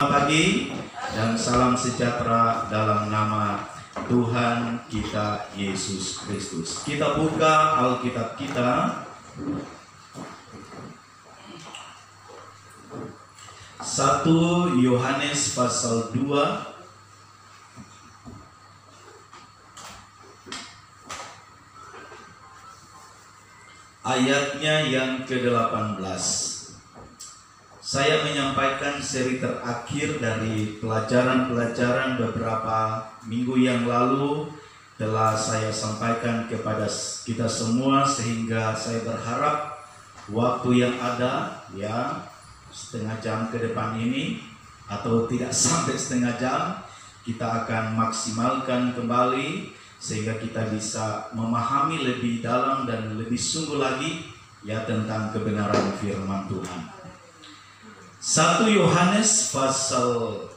Pagi dan salam sejahtera dalam nama Tuhan kita Yesus Kristus. Kita buka Alkitab kita 1 Yohanes pasal 2 ayatnya yang ke-18. Saya menyampaikan seri terakhir dari pelajaran-pelajaran beberapa minggu yang lalu telah saya sampaikan kepada kita semua, sehingga saya berharap waktu yang ada, ya, setengah jam ke depan ini atau tidak sampai setengah jam, kita akan maksimalkan kembali sehingga kita bisa memahami lebih dalam dan lebih sungguh lagi, ya, tentang kebenaran firman Tuhan. 1 Yohanes pasal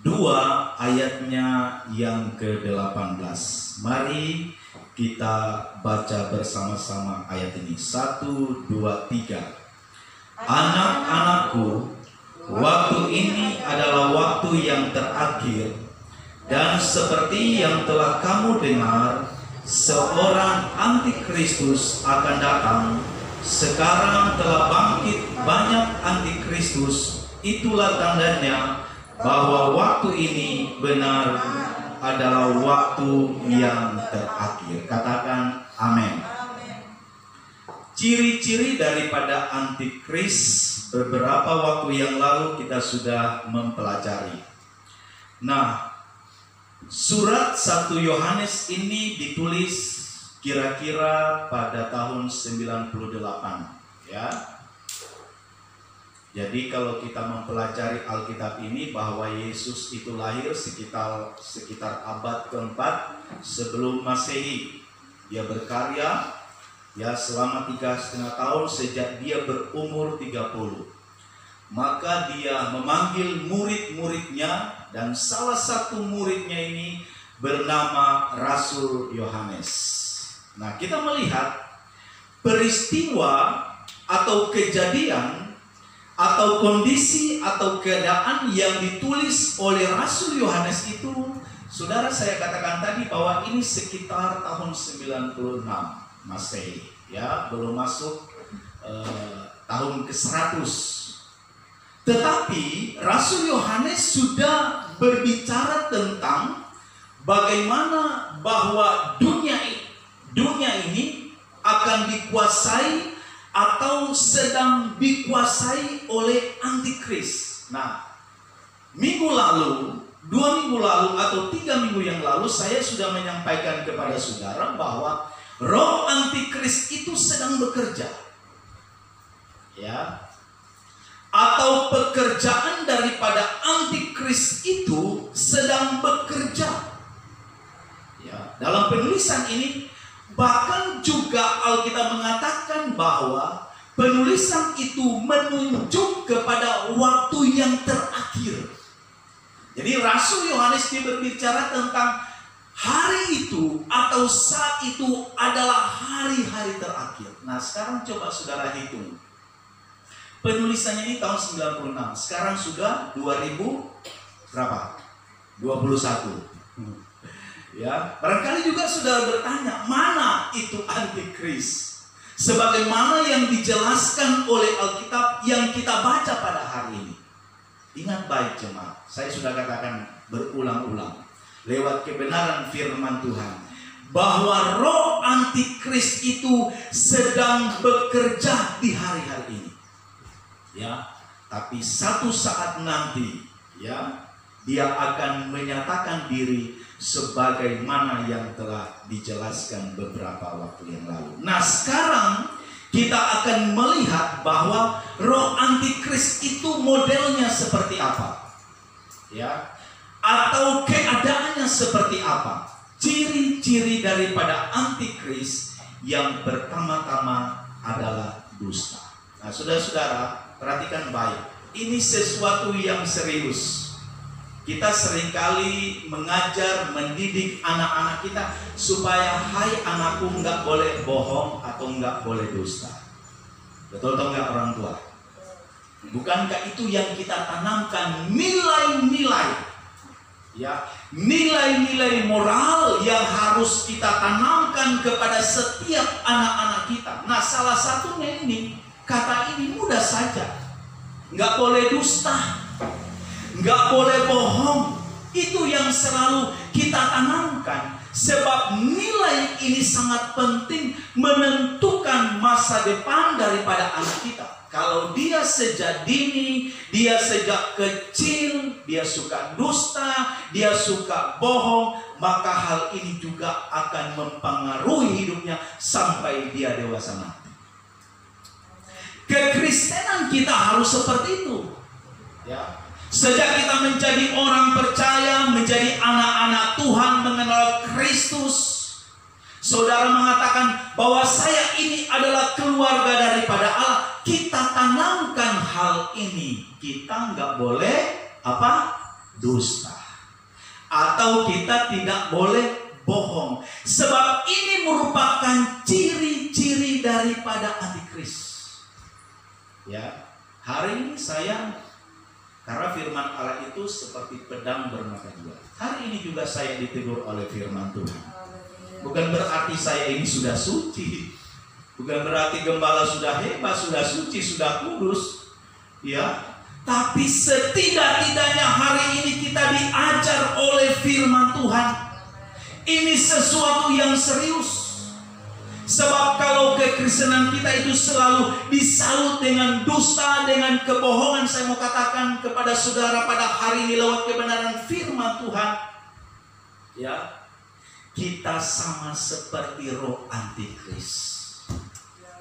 2 ayatnya yang ke-18. Mari kita baca bersama-sama ayat ini. 1, 2, 3. Anak-anakku, waktu ini adalah waktu yang terakhir, dan seperti yang telah kamu dengar, seorang antikristus akan datang. Sekarang telah bangkit banyak antikristus. Itulah tandanya bahwa waktu ini benar adalah waktu yang terakhir. Katakan amin. Ciri-ciri daripada antikris beberapa waktu yang lalu kita sudah mempelajari. Nah, surat 1 Yohanes ini ditulis kira-kira pada tahun 98, ya. Jadi kalau kita mempelajari Alkitab ini, bahwa Yesus itu lahir sekitar abad ke-4 sebelum Masehi. Dia berkarya, ya, selama 3,5 tahun sejak dia berumur 30. Maka dia memanggil murid-muridnya, dan salah satu muridnya ini bernama Rasul Yohanes. Nah, kita melihat peristiwa atau kejadian atau kondisi atau keadaan yang ditulis oleh Rasul Yohanes itu, saudara, saya katakan tadi bahwa ini sekitar tahun 96 Masehi, ya, belum masuk tahun ke-100. Tetapi Rasul Yohanes sudah berbicara tentang bagaimana bahwa dunia ini akan dikuasai atau sedang dikuasai oleh antikris. Nah, minggu lalu, 2 minggu lalu atau 3 minggu yang lalu, saya sudah menyampaikan kepada saudara bahwa roh antikris itu sedang bekerja, ya, atau pekerjaan daripada antikris itu sedang bekerja, ya. Dalam penulisan ini bahkan juga Alkitab mengatakan bahwa penulisan itu menunjuk kepada waktu yang terakhir. Jadi Rasul Yohanes ini berbicara tentang hari itu atau saat itu adalah hari-hari terakhir. Nah, sekarang coba saudara hitung. Penulisannya ini tahun 96. Sekarang sudah 2000 berapa? 21. Ya, barangkali juga sudah bertanya, mana itu antikris? Sebagaimana yang dijelaskan oleh Alkitab yang kita baca pada hari ini. Ingat baik jemaat, saya sudah katakan berulang-ulang lewat kebenaran firman Tuhan bahwa roh antikris itu sedang bekerja di hari-hari ini. Ya, tapi satu saat nanti, ya, dia akan menyatakan diri sebagaimana yang telah dijelaskan beberapa waktu yang lalu. Nah, sekarang kita akan melihat bahwa roh antikris itu modelnya seperti apa, ya, atau keadaannya seperti apa. Ciri-ciri daripada antikris yang pertama-tama adalah dusta. Nah, saudara-saudara, perhatikan baik. Ini sesuatu yang serius. Kita seringkali mengajar, mendidik anak-anak kita supaya, hai anakku, nggak boleh bohong atau nggak boleh dusta. Betul atau nggak orang tua? Bukankah itu yang kita tanamkan, nilai-nilai, ya, nilai-nilai moral yang harus kita tanamkan kepada setiap anak-anak kita. Nah, salah satunya ini, kata ini mudah saja. Nggak boleh dusta, nggak boleh bohong. Itu yang selalu kita tanamkan. Sebab nilai ini sangat penting menentukan masa depan daripada anak kita. Kalau dia sejak dini, dia sejak kecil, dia suka dusta, dia suka bohong, maka hal ini juga akan mempengaruhi hidupnya sampai dia dewasa nanti. Kekristenan kita harus seperti itu. Ya. Sejak kita menjadi orang percaya, menjadi anak-anak Tuhan, mengenal Kristus, saudara mengatakan bahwa saya ini adalah keluarga daripada Allah. Kita tanamkan hal ini. Kita nggak boleh dusta, atau kita tidak boleh bohong. Sebab ini merupakan ciri-ciri daripada antikris. Ya, hari ini karena firman Allah itu seperti pedang bermata dua. Hari ini juga saya ditegur oleh firman Tuhan. Bukan berarti saya ini sudah suci, bukan berarti gembala sudah hebat, sudah suci, sudah kudus, ya. Tapi setidak-tidaknya hari ini kita diajar oleh firman Tuhan. Ini sesuatu yang serius. Sebab kalau kekristenan kita itu selalu disalut dengan dusta, dengan kebohongan, saya mau katakan kepada saudara pada hari ini lewat kebenaran firman Tuhan, ya, kita sama seperti roh antikris.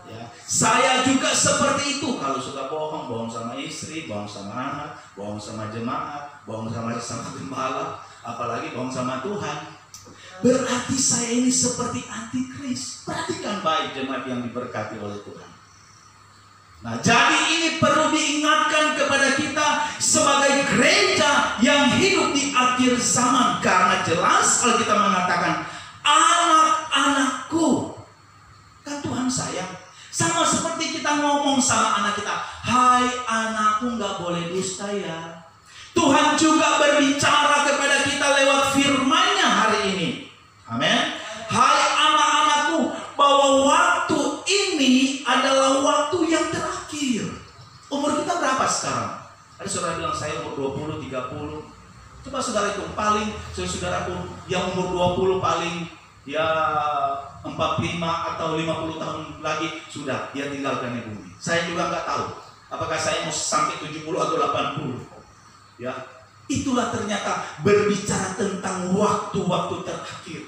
Ya, saya juga seperti itu. Kalau suka bohong, bohong sama istri, bohong sama anak, bohong sama jemaat, bohong sama gembala, apalagi bohong sama Tuhan. Berarti saya ini seperti antikris. Perhatikan baik jemaat yang diberkati oleh Tuhan. Nah, jadi ini perlu diingatkan kepada kita sebagai gereja yang hidup di akhir zaman. Karena jelas Alkitab mengatakan, anak-anakku, kan Tuhan sayang. Sama seperti kita ngomong sama anak kita, hai anakku, gak boleh dusta ya. Tuhan juga berbicara kepada kita lewat firman-Nya hari ini. Amin. Hai anak-anakku, bahwa waktu ini adalah waktu yang terakhir. Umur kita berapa sekarang? Ada saudara bilang saya umur 20, 30. Coba saudara itu paling, saudaraku yang umur 20 paling ya 45 atau 50 tahun lagi sudah dia tinggalkan bumi. Saya juga nggak tahu apakah saya mau sampai 70 atau 80. Ya, itulah ternyata berbicara tentang waktu-waktu terakhir.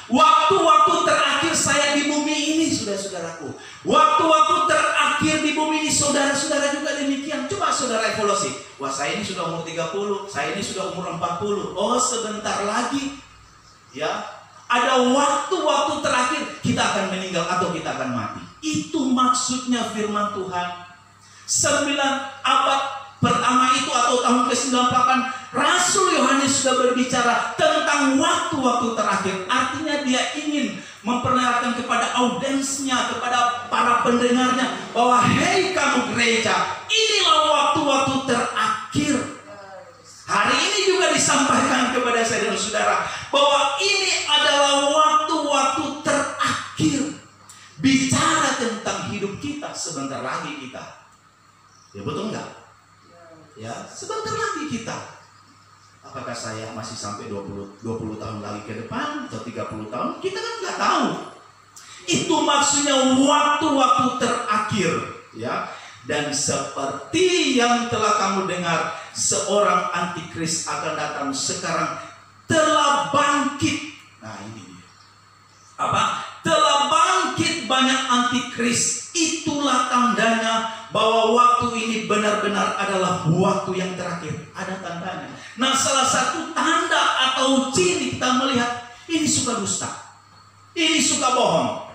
Waktu-waktu terakhir saya di bumi ini, saudara-saudaraku. Waktu-waktu terakhir di bumi ini, saudara-saudara juga demikian. Coba saudara evaluasi. Wah, saya ini sudah umur 30, saya ini sudah umur 40. Oh, sebentar lagi. Ya, ada waktu-waktu terakhir kita akan meninggal atau kita akan mati. Itu maksudnya firman Tuhan. 9 abad pertama itu atau tahun ke-98, Rasul Yohanes sudah berbicara tentang waktu-waktu terakhir. Artinya dia ingin memperlihatkan kepada audiensnya, kepada para pendengarnya, bahwa hei kamu gereja, inilah waktu-waktu terakhir. Hari ini juga disampaikan kepada saya dan saudara, bahwa ini adalah waktu-waktu terakhir. Bicara tentang hidup kita, sebentar lagi kita. Ya betul enggak? Ya, sebentar lagi kita. Apakah saya masih sampai 20 tahun lagi ke depan atau 30 tahun? Kita kan nggak tahu. Itu maksudnya waktu-waktu terakhir, ya. Dan seperti yang telah kamu dengar, seorang antikris akan datang, sekarang telah bangkit. Nah, ini dia. Telah bangkit banyak antikris. Itulah tandanya bahwa waktu ini benar-benar adalah waktu yang terakhir. Ada tandanya. Nah, salah satu tanda atau ciri kita melihat ini suka dusta, ini suka bohong.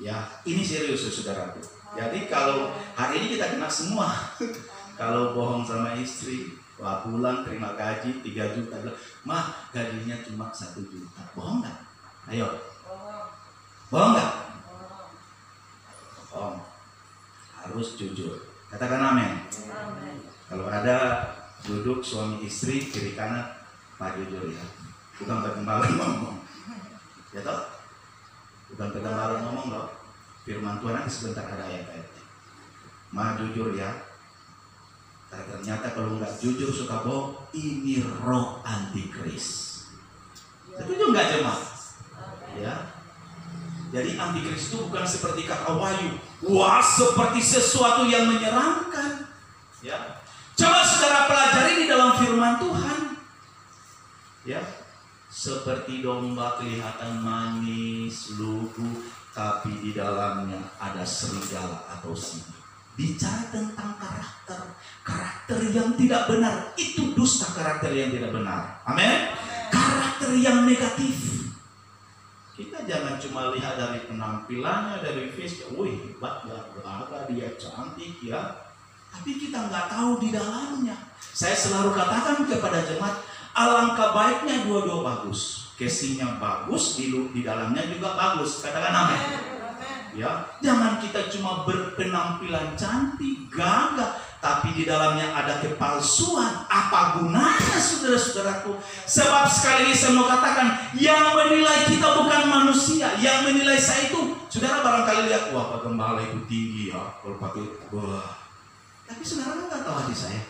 Ya, ini serius saudaraku. Jadi kalau hari ini kita kena semua. Kalau bohong sama istri, wah pulang terima gaji 3 juta. Mah gajinya cuma 1 juta. Bohong nggak? Ayo. Bohong nggak? Bohong. Harus jujur. Katakan amin. Kalau ada duduk suami istri kiri kanan, Pak jujur ya, bukan Pak ngomong, ya toh, bukan Pak ngomong loh. Firman Tuhan nanti sebentar ada ayat-ayatnya. Ma jujur ya. Ternyata kalau nggak jujur suka bohong, ini roh antikris. Setuju nggak jemaat? Ya. Jadi antikris itu bukan seperti kata Wahyu, wah seperti sesuatu yang menyeramkan. Ya. Coba saudara pelajari di dalam firman Tuhan. Ya. Seperti domba kelihatan manis, lugu, tapi di dalamnya ada serigala atau singa. Bicara tentang karakter yang tidak benar, itu dusta karakter yang tidak benar. Amin. Karakter yang negatif. Kita jangan cuma lihat dari penampilannya, dari face, wih hebat ya, beragak dia cantik ya. Tapi kita nggak tahu di dalamnya. Saya selalu katakan kepada jemaat, alangkah baiknya dua-dua bagus. Casingnya bagus, di dalamnya juga bagus. Katakan amin. Ya, jangan kita cuma berpenampilan cantik, gagah, tapi di dalamnya ada kepalsuan. Apa gunanya saudara-saudaraku? Sebab sekali lagi saya mau katakan, yang menilai kita bukan manusia, yang menilai saya itu, saudara barangkali lihat, wah Pak Gembala itu tinggi ya, kalau pakai, wah. Tapi saudara nggak tahu hati saya.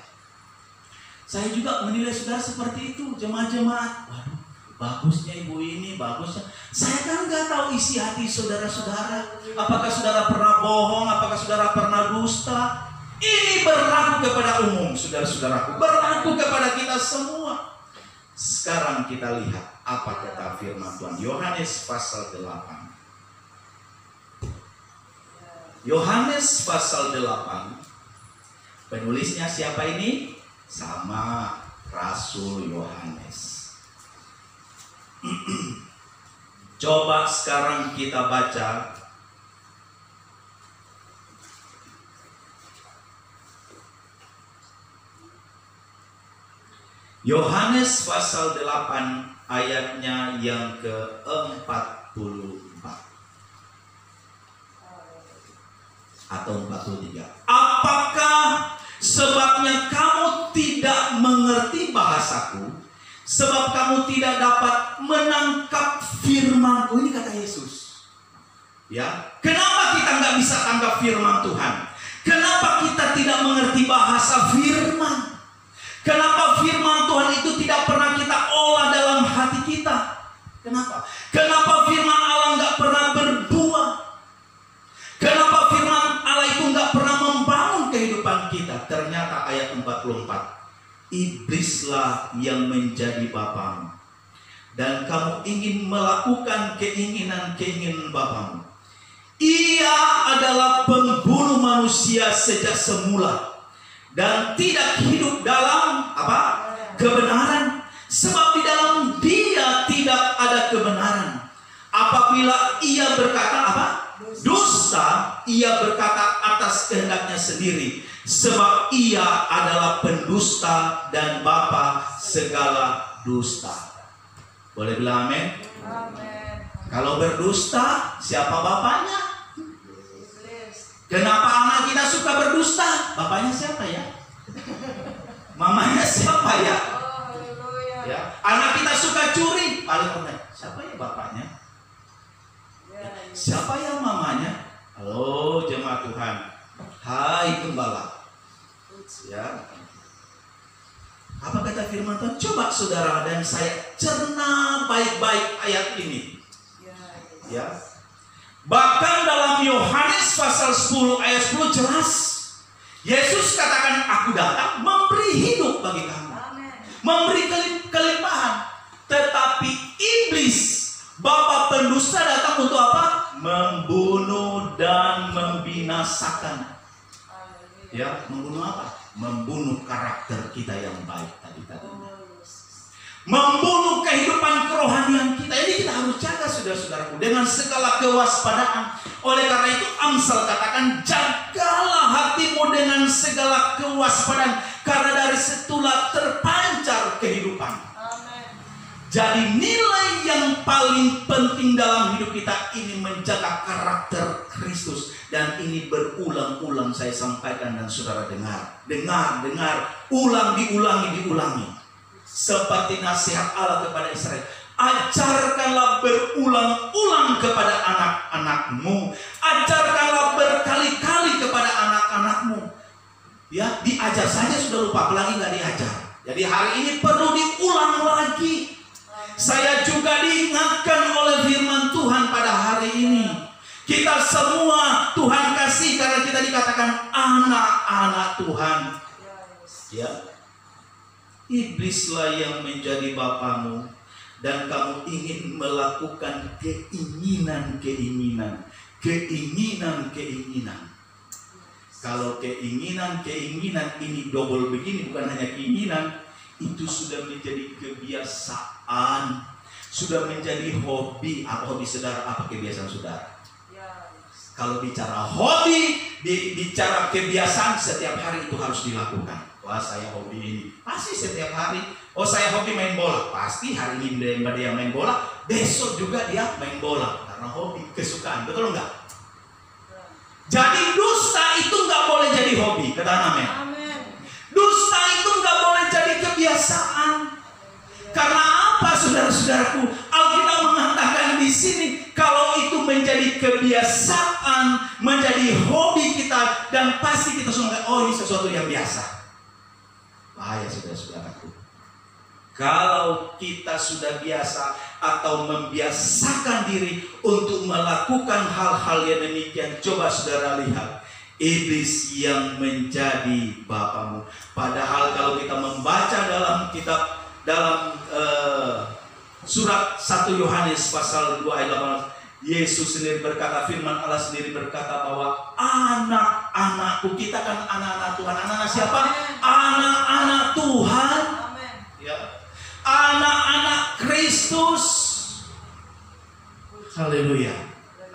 Saya juga menilai saudara seperti itu, jemaat-jemaat. Waduh, bagusnya ibu ini, bagusnya. Saya kan nggak tahu isi hati saudara-saudara. Apakah saudara pernah bohong? Apakah saudara pernah dusta? Ini berlaku kepada umum, saudara-saudaraku. Berlaku kepada kita semua. Sekarang kita lihat apa kata firman Tuhan. Yohanes pasal 8. Yohanes pasal 8. Penulisnya siapa ini? Sama Rasul Yohanes. Coba sekarang kita baca Yohanes pasal 8 ayatnya yang ke-44 atau 43. Apakah sebabnya kamu tidak mengerti bahasaku? Sebab kamu tidak dapat menangkap firman-Ku. Ini kata Yesus. Ya, kenapa kita nggak bisa tangkap firman Tuhan? Kenapa kita tidak mengerti bahasa firman? Kenapa firman Tuhan itu tidak pernah kita olah dalam hati kita? Kenapa? Kenapa firman Allah nggak pernah berbuah? Kenapa firman Allah itu nggak pernah membangun kehidupan kita? Ternyata ayat 44. Iblislah yang menjadi bapamu, dan kamu ingin melakukan keinginan-keinginan bapamu. Ia adalah pembunuh manusia sejak semula dan tidak hidup dalam apa? Kebenaran. Sebab di dalam dia tidak ada kebenaran. Apabila ia berkata apa? Dusta, ia berkata atas kehendaknya sendiri. Sebab ia adalah pendusta dan bapa segala dusta. Boleh bilang amin? Amin. Kalau berdusta, siapa bapaknya? Kenapa anak kita suka berdusta? Bapaknya siapa ya? Mamanya siapa ya? Ya. Anak kita suka curi, paling penting siapa ya bapaknya? Siapa ya mamanya? Halo jemaat Tuhan. Hai gembala. Ya. Apa kata firman Tuhan? Coba saudara dan saya cerna baik-baik ayat ini. Ya. Bahkan dalam Yohanes pasal 10 ayat 10 jelas. Yesus katakan, aku datang memberi hidup bagi kamu. Memberi kelimpahan. Tetapi iblis, bapa pendusta datang untuk apa? Membunuh dan membinasakan. Ya, membunuh apa? Membunuh karakter kita yang baik tadi. Membunuh kehidupan kerohanian kita. Ini kita harus jaga saudara-saudaraku dengan segala kewaspadaan. Oleh karena itu Amsal katakan, jagalah hatimu dengan segala kewaspadaan, karena dari situlah terpancar kehidupan. Amen. Jadi nilai yang paling penting dalam hidup kita ini menjaga karakter Kristus. Dan ini berulang-ulang saya sampaikan dan saudara dengar. Dengar, diulangi. Seperti nasihat Allah kepada Israel. Ajarkanlah berulang-ulang kepada anak-anakmu. Ajarkanlah berkali-kali kepada anak-anakmu. Ya, diajar saja sudah lupa, apalagi nggak diajar. Jadi hari ini perlu diulang lagi. Saya juga diingatkan oleh firman Tuhan pada hari ini. Kita semua Tuhan kasih karena kita dikatakan anak-anak Tuhan. Ya. Iblislah yang menjadi bapamu dan kamu ingin melakukan keinginan. Kalau keinginan ini double begini, bukan hanya keinginan, itu sudah menjadi kebiasaan, sudah menjadi hobi. Hobi saudara, apa kebiasaan saudara? Kalau bicara hobi, bicara kebiasaan, setiap hari itu harus dilakukan. Wah, saya hobi ini, pasti setiap hari. Oh, saya hobi main bola, pasti hari ini dia main bola, besok juga dia main bola karena hobi, kesukaan. Betul enggak? Jadi dusta itu nggak boleh jadi hobi, katakan amin. Dusta itu nggak boleh jadi kebiasaan. Karena apa, saudara-saudaraku? Alkitab mengatakan di sini, kalau itu menjadi kebiasaan, menjadi hobi kita, dan pasti kita semua, oh ini sesuatu yang biasa. Bahaya, saudara-saudaraku. Kalau kita sudah biasa atau membiasakan diri untuk melakukan hal-hal yang demikian, coba saudara lihat, iblis yang menjadi bapamu. Padahal kalau kita membaca dalam kitab, dalam surat 1 Yohanes pasal 2 ayat 18, Yesus sendiri berkata, firman Allah sendiri berkata bahwa anak-anakku, kita kan anak-anak Tuhan. Anak-anak siapa? Anak-anak Tuhan. Ya. Anak-anak Kristus. Haleluya.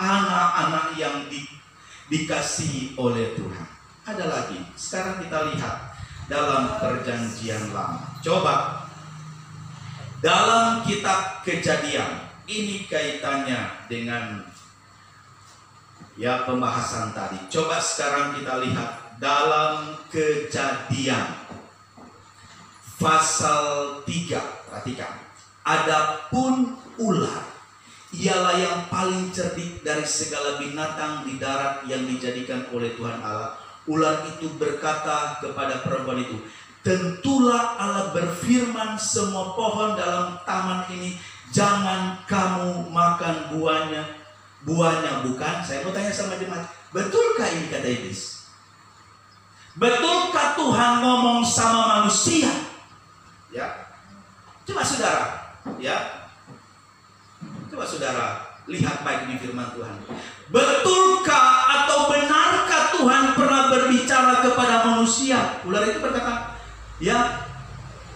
Anak-anak yang dikasihi oleh Tuhan. Ada lagi. Sekarang kita lihat dalam perjanjian lama. Coba dalam kitab Kejadian, ini kaitannya dengan ya pembahasan tadi. Coba sekarang kita lihat dalam Kejadian pasal 3. Perhatikan. Adapun ular, ialah yang paling cerdik dari segala binatang di darat yang dijadikan oleh Tuhan Allah. Ular itu berkata kepada perempuan itu, tentulah Allah berfirman, semua pohon dalam taman ini jangan kamu makan buahnya, bukan? Saya mau tanya sama jemaat, betulkah ini kata iblis? Betulkah Tuhan ngomong sama manusia? Ya, coba saudara, ya, coba saudara lihat baik ini firman Tuhan. Betulkah atau benarkah Tuhan pernah berbicara kepada manusia? Ular itu berkata, ya,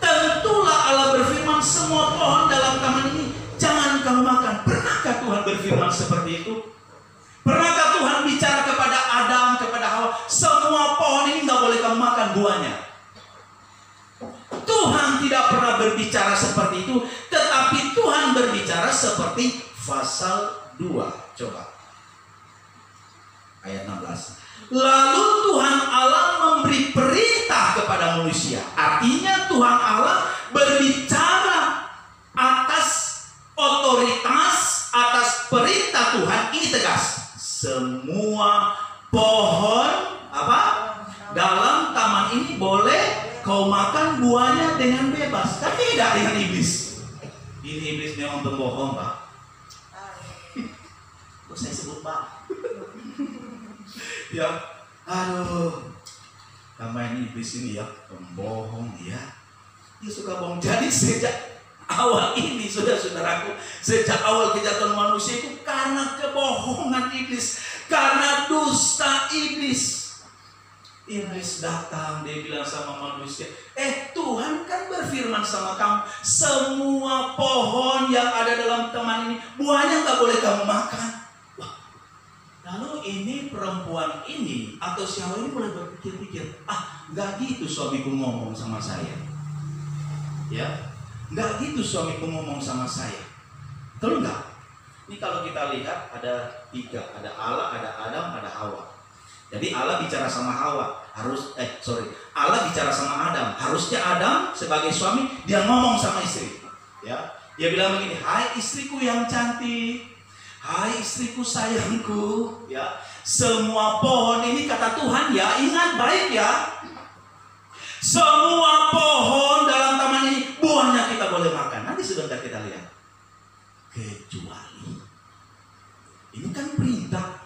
tentulah Allah berfirman, semua pohon dalam taman ini jangan kamu makan. Pernahkah Tuhan berfirman seperti itu? Pernahkah Tuhan bicara kepada Adam, kepada Hawa, semua pohon ini nggak boleh kamu makan buahnya? Tuhan tidak pernah berbicara seperti itu, tetapi Tuhan berbicara seperti pasal 2. Coba ayat 16. Lalu Tuhan Allah memberi perintah kepada manusia. Artinya Tuhan Allah berbicara atas otoritas, atas perintah Tuhan. Ini tegas. Semua pohon apa dalam taman ini boleh kau makan buahnya dengan bebas. Tapi tidak dengan iblis. Ini iblis memang pembohong, Pak. Kok saya sebut Pak? Ya, aduh, namanya iblis ini ya, pembohong ya. Dia suka bohong. Jadi sejak awal ini, saudara-saudaraku, sejak awal kejahatan manusia itu karena kebohongan iblis, karena dusta iblis. Iblis datang, dia bilang sama manusia, Tuhan kan berfirman sama kamu, semua pohon yang ada dalam taman ini, buahnya gak boleh kamu makan. Wah, lalu ini perempuan ini, atau siapa ini boleh berpikir-pikir, gak gitu suamiku ngomong sama saya. Ya, gak gitu suamiku ngomong sama saya. Betul gak? Ini kalau kita lihat ada 3, ada Allah, ada Adam, ada Hawa. Jadi Allah bicara sama Hawa, Allah bicara sama Adam. Harusnya Adam sebagai suami dia ngomong sama istri, ya. Dia bilang begini, "Hai istriku yang cantik, hai istriku sayangku, ya. Semua pohon ini kata Tuhan ya, ingat baik ya. Semua pohon dalam taman ini buahnya kita boleh makan." Nanti sebentar kita lihat. Kecuali ini kan perintah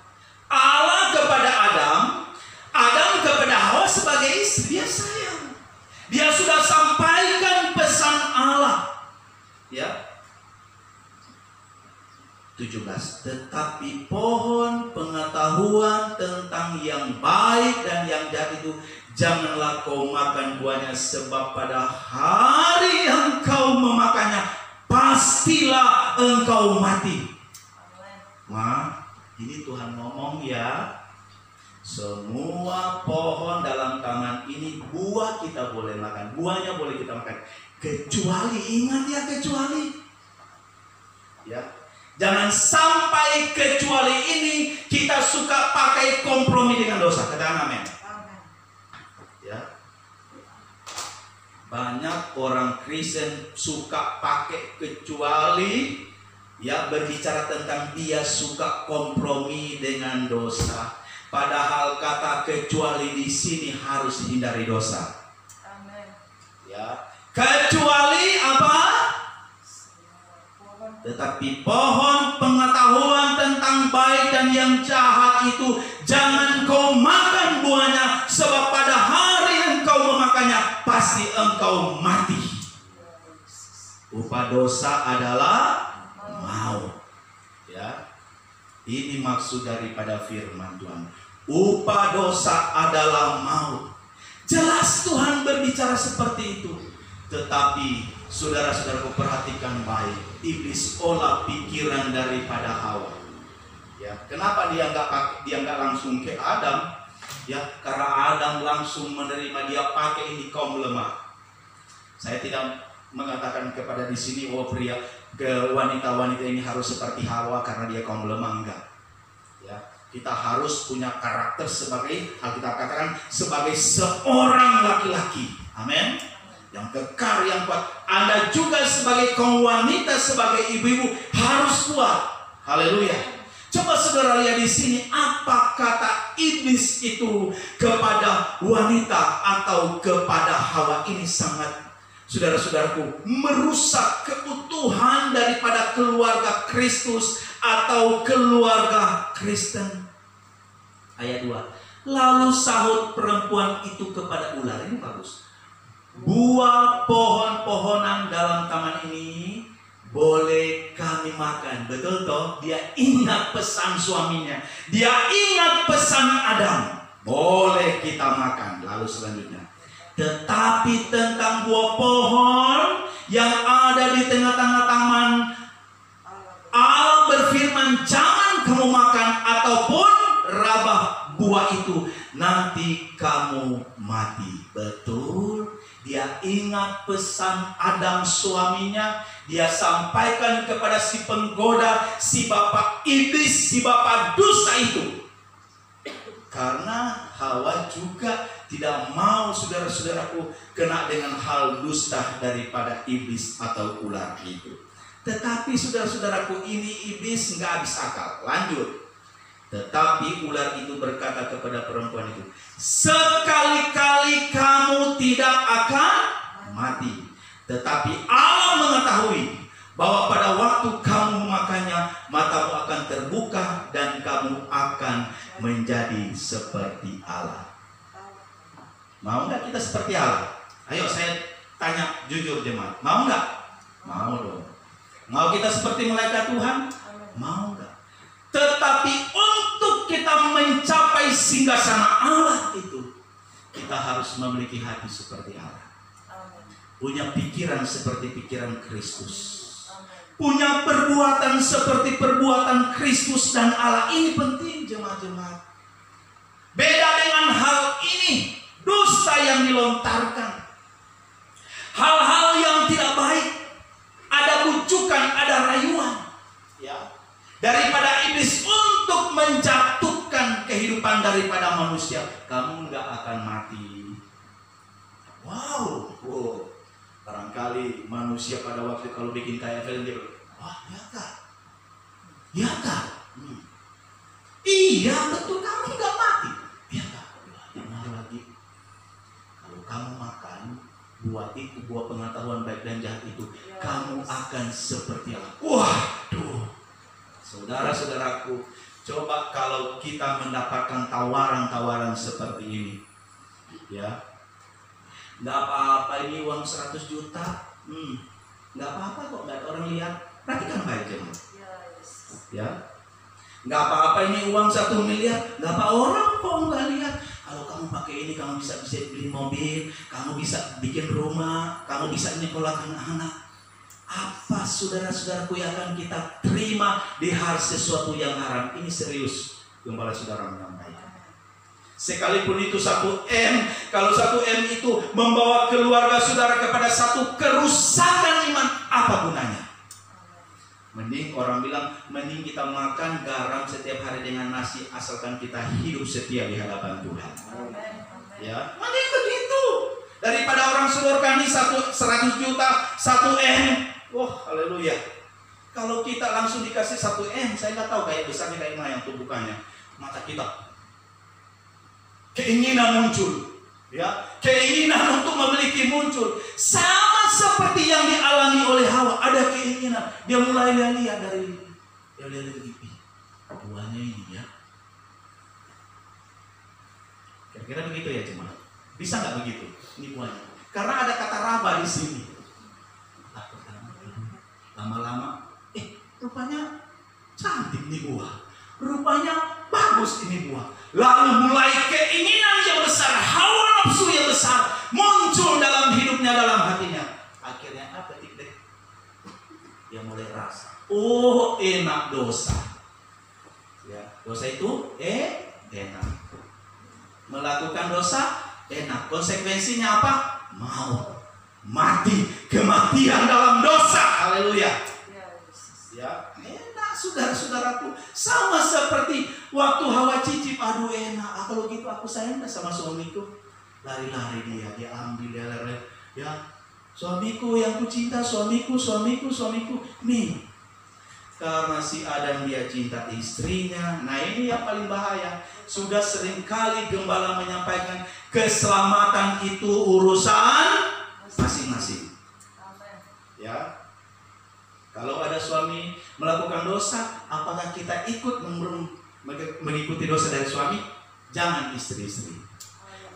Allah kepada Adam, Adam kepada Hawa sebagai istri. Dia sayang. Dia sudah sampaikan pesan Allah. Ya. 17. Tetapi pohon pengetahuan tentang yang baik dan yang jahat itu janganlah kau makan buahnya, sebab pada hari yang kau memakannya pastilah engkau mati. Ini Tuhan ngomong ya. Semua pohon dalam taman ini buah kita boleh makan, buahnya boleh kita makan. Kecuali, ingat ya, kecuali. Ya. Jangan sampai kecuali ini kita suka pakai kompromi dengan dosa. Katakan amin. Ya. Banyak orang Kristen suka pakai kecuali, ya, berbicara tentang dia suka kompromi dengan dosa. Padahal kata kecuali di sini harus hindari dosa. Amin. Ya. Kecuali apa? Tetapi pohon pengetahuan tentang baik dan yang jahat itu jangan kau makan buahnya, sebab pada hari engkau memakannya pasti engkau mati. Upah dosa adalah maut. Ya. Ini maksud daripada firman Tuhan. Upah dosa adalah maut. Jelas Tuhan berbicara seperti itu. Tetapi saudara-saudaraku perhatikan baik. Iblis olah pikiran daripada Hawa. Ya, kenapa dia nggak langsung ke Adam? Ya, karena Adam langsung menerima, dia pakai ini kaum lemah. Saya tidak mengatakan kepada di sini pria ke wanita-wanita ini harus seperti Hawa karena dia kaum lemah, enggak. Ya, kita harus punya karakter sebagai, Alkitab katakan, sebagai seorang laki-laki. Amin. Yang kekar, yang kuat. Anda juga sebagai kaum wanita, sebagai ibu-ibu harus kuat. Haleluya. Coba saudara lihat di sini apa kata iblis itu kepada wanita atau kepada Hawa. Ini sangat, saudara-saudaraku, merusak keutuhan daripada keluarga Kristus atau keluarga Kristen. Ayat 2. Lalu sahut perempuan itu kepada ular. Ini bagus. Buah pohon-pohonan dalam taman ini boleh kami makan. Betul toh? Dia ingat pesan suaminya. Dia ingat pesan Adam. Boleh kita makan. Lalu selanjutnya. Tetapi tentang buah pohon yang ada di tengah-tengah taman, Allah berfirman, jangan kamu makan ataupun rabah buah itu, nanti kamu mati. Betul. Dia ingat pesan Adam suaminya. Dia sampaikan kepada si penggoda, si bapak iblis, si bapak dosa itu. Karena Hawa juga tidak mau saudara-saudaraku kena dengan hal dusta daripada iblis atau ular itu. Tetapi saudara-saudaraku, ini iblis nggak habis akal. Lanjut. Tetapi ular itu berkata kepada perempuan itu, sekali-kali kamu tidak akan mati. Tetapi Allah mengetahui bahwa pada waktu kamu memakannya, matamu akan terbuka dan kamu akan menjadi seperti Allah. Mau nggak kita seperti Allah? Ayo saya tanya jujur jemaat, mau nggak? Mau dong. Mau kita seperti malaikat Tuhan? Mau nggak? Tetapi untuk kita mencapai singgasana Allah itu, kita harus memiliki hati seperti Allah. Punya pikiran seperti pikiran Kristus. Punya perbuatan seperti perbuatan Kristus dan Allah. Ini penting jemaat-jemaat. Beda dengan hal ini, dosa yang dilontarkan. Hal-hal yang tidak baik. Ada bujukan, ada rayuan. Ya. Seringkali manusia pada waktu kalau bikin kayak film dia bilang, wah ya kak, ya kak, iya betul kamu nggak mati, ya kak, gimana lagi? Kalau kamu makan buah itu, buah pengetahuan baik dan jahat itu, kamu akan seperti aku. Waduh, saudara-saudaraku, coba kalau kita mendapatkan tawaran-tawaran seperti ini, ya. Nggak apa-apa ini uang 100 juta, nggak apa-apa kok, nggak ada orang lihat. Perhatikan baik jemaat, ya. Nggak apa-apa ini uang 1 miliar, nggak apa orang kok nggak lihat. Kalau kamu pakai ini, kamu bisa beli mobil, kamu bisa bikin rumah, kamu bisa nyekolahkan anak. Apa saudara-saudaraku yang akan kita terima di hal sesuatu yang haram? Ini serius, gembala saudara menyampaikan. Sekalipun itu 1M, kalau 1M itu membawa keluarga saudara kepada satu kerusakan iman, apa gunanya? Mending orang bilang, mending kita makan garam setiap hari dengan nasi, asalkan kita hidup setia di hadapan Tuhan. Ya, mending begitu daripada orang sedorkan ini 100 juta, 1M. Wah, haleluya. Kalau kita langsung dikasih 1M, saya nggak tahu kayak besarnya kayak mana yang tumbukannya. Mata kita keinginan muncul, ya, keinginan untuk memiliki muncul, sama seperti yang dialami oleh Hawa. Ada keinginan, dia mulai lihat dari begini, buahnya ini ya, kira-kira begitu ya cuma, bisa nggak begitu? Ini buahnya, karena ada kata raba di sini. Lama-lama, rupanya cantik nih buah, rupanya bagus ini buah. Lalu mulai keinginan yang besar, hawa nafsu yang besar muncul dalam hidupnya, dalam hatinya. Akhirnya apa deh? Dia mulai rasa, oh enak dosa. Ya, dosa itu enak. Melakukan dosa enak. Konsekuensinya apa? Mau mati, kematian dalam dosa. Haleluya. Ya, enak saudara-saudaraku. Sama seperti waktu Hawa cicip, aduh enak. Kalau gitu aku sayang sama suamiku. Lari-lari dia ambil, dia lari. Ya, suamiku yang ku cinta, suamiku. Nih, karena si Adam dia cinta istrinya. Nah ini yang paling bahaya. Sudah seringkali gembala menyampaikan, keselamatan itu urusan masing-masing. Ya. Kalau ada suami melakukan dosa, apakah kita ikut mengikuti dosa dari suami? Jangan istri-istri.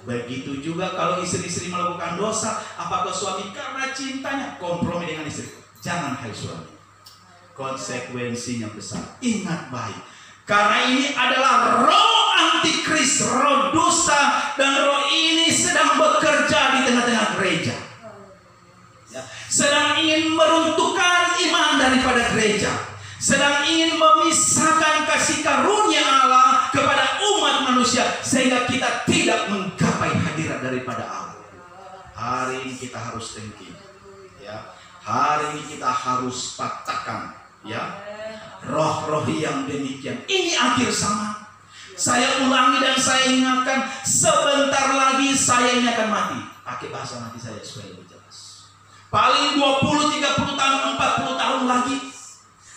Begitu juga kalau istri-istri melakukan dosa, apakah suami karena cintanya kompromi dengan istri? Jangan, hai suami. Konsekuensinya besar. Ingat baik. Karena ini adalah roh antikris, roh dosa, dan roh ini sedang bekerja di tengah-tengah gereja. Sedang ingin meruntuhkan iman daripada gereja, sedang ingin memisahkan kasih karunia Allah kepada umat manusia, sehingga kita tidak menggapai hadirat daripada Allah. Hari ini kita harus tengking, ya. Hari ini kita harus patahkan, ya, roh-roh yang demikian. Ini akhir zaman. Saya ulangi dan saya ingatkan, sebentar lagi saya ini akan mati. Pakai bahasa mati saya supaya lebih jelas. Paling 20, 30 tahun, 40 tahun lagi.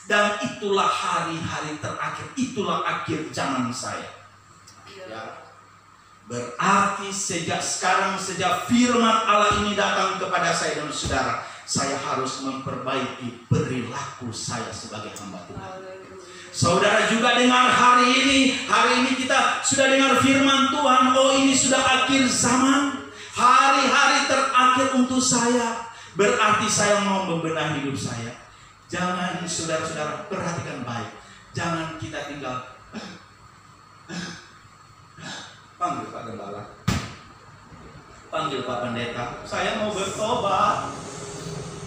Dan itulah hari-hari terakhir. Itulah akhir zaman saya. Ya. Berarti sejak sekarang, sejak firman Allah ini datang kepada saya dan saudara, saya harus memperbaiki perilaku saya sebagai hamba Tuhan. Saudara juga dengar hari ini kita sudah dengar firman Tuhan. Oh, ini sudah akhir zaman. Hari-hari terakhir untuk saya. Berarti saya mau membenahi hidup saya. Jangan, saudara-saudara, perhatikan baik. Jangan kita tinggal. Panggil Pak Gembala, panggil Pak Pendeta. Saya mau bertobat.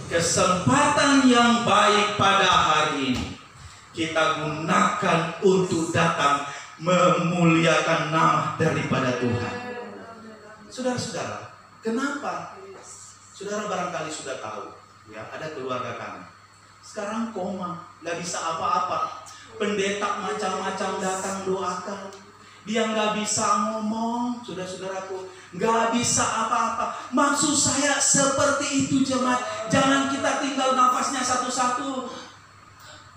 Kesempatan yang baik pada hari ini kita gunakan untuk datang memuliakan nama daripada Tuhan. Saudara-saudara, kenapa? Saudara barangkali sudah tahu, ya, ada keluarga kami sekarang koma, nggak bisa apa-apa. Pendeta macam-macam datang doakan. Dia nggak bisa ngomong, saudara-saudaraku, nggak bisa apa-apa. Maksud saya seperti itu jemaat. Jangan kita tinggal nafasnya satu-satu.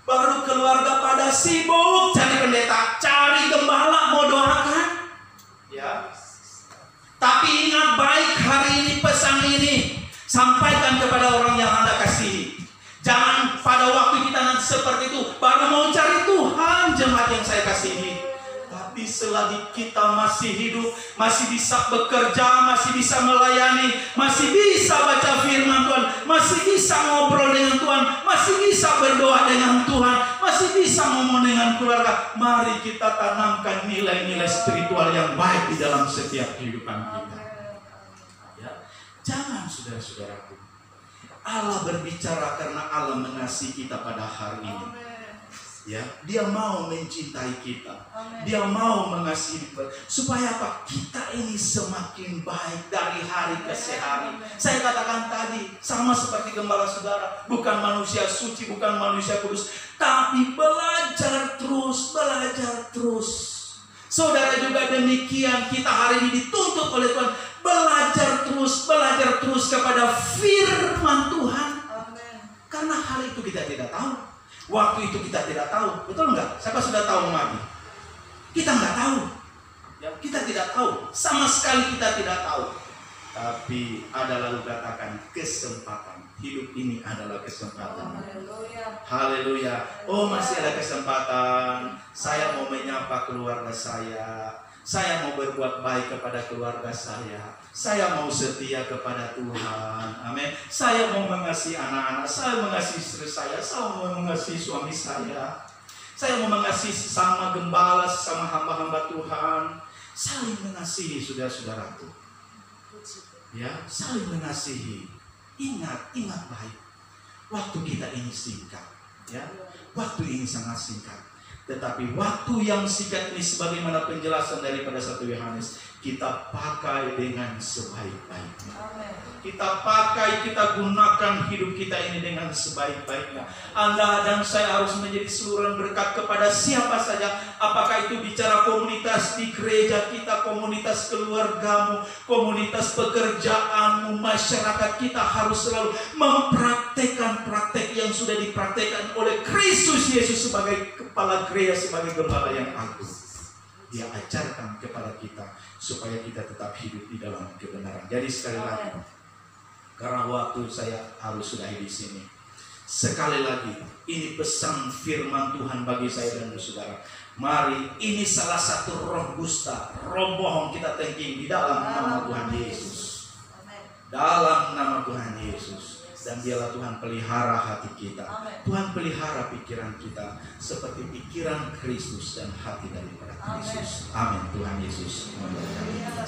Baru keluarga pada sibuk cari pendeta, cari gembala, mau doakan. Ya. Tapi ingat baik hari ini pesan ini, sampaikan kepada orang yang Anda kasihi. Jangan pada waktu kita nanti seperti itu baru mau cari Tuhan, jemaat yang saya kasihi. Tapi selagi kita masih hidup, masih bisa bekerja, masih bisa melayani, masih bisa baca firman Tuhan, masih bisa ngobrol dengan Tuhan, masih bisa berdoa dengan Tuhan, masih bisa ngomong dengan keluarga, mari kita tanamkan nilai-nilai spiritual yang baik di dalam setiap kehidupan kita. Ya, jangan saudara-saudaraku. Allah berbicara karena Allah mengasihi kita pada hari ini. Ya, Dia mau mencintai kita. Dia mau mengasihi kita. Supaya apa? Kita ini semakin baik dari hari ke hari. Saya katakan tadi, sama seperti gembala saudara, bukan manusia suci, bukan manusia kudus, tapi belajar terus, belajar terus. Saudara juga demikian, kita hari ini dituntut oleh Tuhan belajar terus kepada firman Tuhan. Karena hal itu kita tidak tahu. Waktu itu kita tidak tahu, betul nggak? Siapa sudah tahu mati? Kita nggak tahu, ya, kita tidak tahu, sama sekali kita tidak tahu. Tapi ada lalu katakan kesempatan. Hidup ini adalah kesempatan. Haleluya. Oh, masih ada kesempatan. Saya mau menyapa keluarga saya. Saya mau berbuat baik kepada keluarga saya. Saya mau setia kepada Tuhan. Amin. Saya mau mengasihi anak-anak. Saya mengasihi istri saya. Saya mau mengasihi suami saya. Saya mau mengasihi sesama gembala, sesama hamba-hamba Tuhan. Saling mengasihi, saudara-saudaraku. Ya, saling mengasihi. Ingat baik. Waktu kita ini singkat. Ya, waktu ini sangat singkat. Tetapi waktu yang singkat ini sebagaimana penjelasan daripada 1 Yohanes, kita pakai dengan sebaik-baiknya. Kita pakai, kita gunakan hidup kita ini dengan sebaik-baiknya. Anda dan saya harus menjadi saluran berkat kepada siapa saja. Apakah itu bicara komunitas di gereja kita, komunitas keluargamu, komunitas pekerjaanmu, masyarakat kita harus selalu mempraktekkan praktek yang sudah dipraktekkan oleh Kristus Yesus sebagai kepala gereja, sebagai gembala yang agung. Dia ajarkan kepada kita supaya kita tetap hidup di dalam kebenaran. Jadi sekali lagi, karena waktu saya harus sudahi di sini. Sekali lagi, ini pesan firman Tuhan bagi saya dan saudara. Mari, ini salah satu roh dusta, roh bohong kita tengking di dalam nama Tuhan Yesus. Dalam nama Tuhan Yesus. Dan dialah Tuhan pelihara hati kita. Tuhan pelihara pikiran kita seperti pikiran Kristus dan hati daripada Kristus. Amin. Tuhan Yesus memberkati kita.